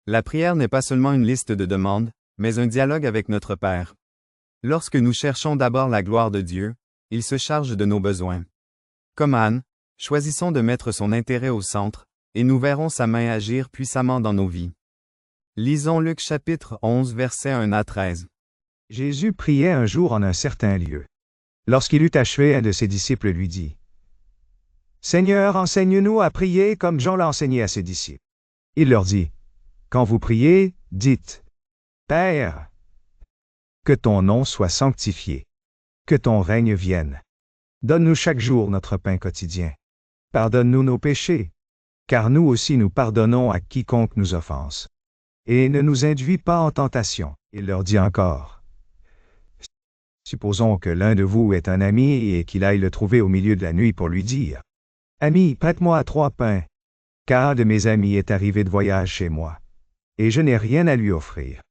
La prière n'est pas seulement une liste de demandes, mais un dialogue avec notre Père. Lorsque nous cherchons d'abord la gloire de Dieu, il se charge de nos besoins. Comme Anne, choisissons de mettre son intérêt au centre, et nous verrons sa main agir puissamment dans nos vies. Lisons Luc chapitre 11 versets 1 à 13. Jésus priait un jour en un certain lieu. Lorsqu'il eut achevé, un de ses disciples lui dit, « Seigneur, enseigne-nous à prier comme Jean l'a enseigné à ses disciples. » Il leur dit, « Quand vous priez, dites, « Père, que ton nom soit sanctifié, que ton règne vienne. Donne-nous chaque jour notre pain quotidien. Pardonne-nous nos péchés, car nous aussi nous pardonnons à quiconque nous offense. Et ne nous induis pas en tentation. » Il leur dit encore, « Supposons que l'un de vous est un ami et qu'il aille le trouver au milieu de la nuit pour lui dire, « Ami, prête-moi 3 pains, car un de mes amis est arrivé de voyage chez moi, et je n'ai rien à lui offrir. »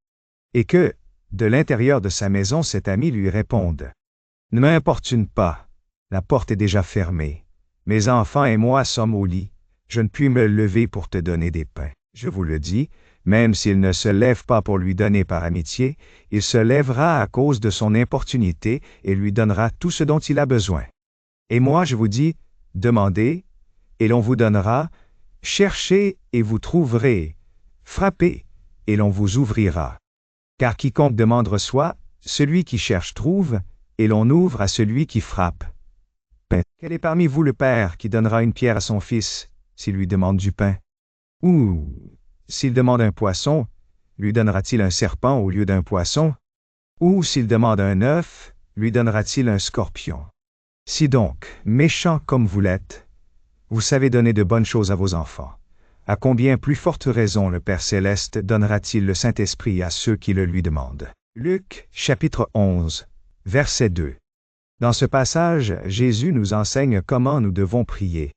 Et que, de l'intérieur de sa maison, cet ami lui réponde, « Ne m'importune pas, la porte est déjà fermée. Mes enfants et moi sommes au lit, je ne puis me lever pour te donner des pains. » Je vous le dis, même s'il ne se lève pas pour lui donner par amitié, il se lèvera à cause de son importunité et lui donnera tout ce dont il a besoin. Et moi je vous dis, demandez, et l'on vous donnera, cherchez et vous trouverez, frappez, et l'on vous ouvrira. Car quiconque demande reçoit, celui qui cherche trouve, et l'on ouvre à celui qui frappe. Quel est parmi vous le père qui donnera une pierre à son fils, s'il lui demande du pain? Ou, s'il demande un poisson, lui donnera-t-il un serpent au lieu d'un poisson? Ou s'il demande un œuf, lui donnera-t-il un scorpion? Si donc, méchants comme vous l'êtes, vous savez donner de bonnes choses à vos enfants, à combien plus forte raison le Père Céleste donnera-t-il le Saint-Esprit à ceux qui le lui demandent? Luc, chapitre 11, verset 2. Dans ce passage, Jésus nous enseigne comment nous devons prier.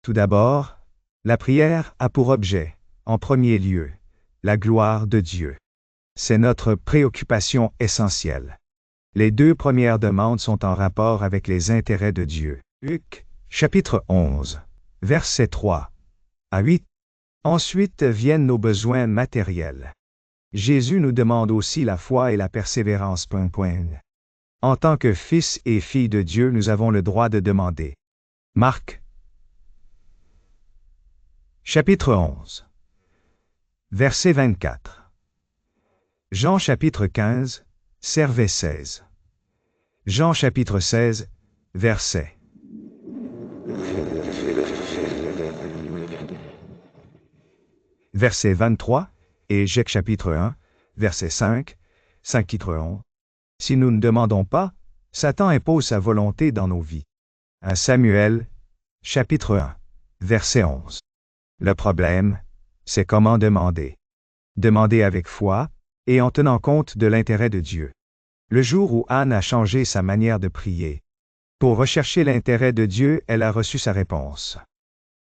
Tout d'abord, la prière a pour objet, en premier lieu, la gloire de Dieu. C'est notre préoccupation essentielle. Les 2 premières demandes sont en rapport avec les intérêts de Dieu. Luc, chapitre 11, versets 3 à 8. Ensuite viennent nos besoins matériels. Jésus nous demande aussi la foi et la persévérance. En tant que fils et filles de Dieu, nous avons le droit de demander. Marc, chapitre 11, verset 24. Jean chapitre 15, verset 16. Jean chapitre 16, verset. Verset 23, et Jacques chapitre 1, verset 5, 5 titre 11. Si nous ne demandons pas, Satan impose sa volonté dans nos vies. 1 Samuel, chapitre 1, verset 11. Le problème, c'est comment demander. Demander avec foi, et en tenant compte de l'intérêt de Dieu. Le jour où Anne a changé sa manière de prier. Pour rechercher l'intérêt de Dieu, elle a reçu sa réponse.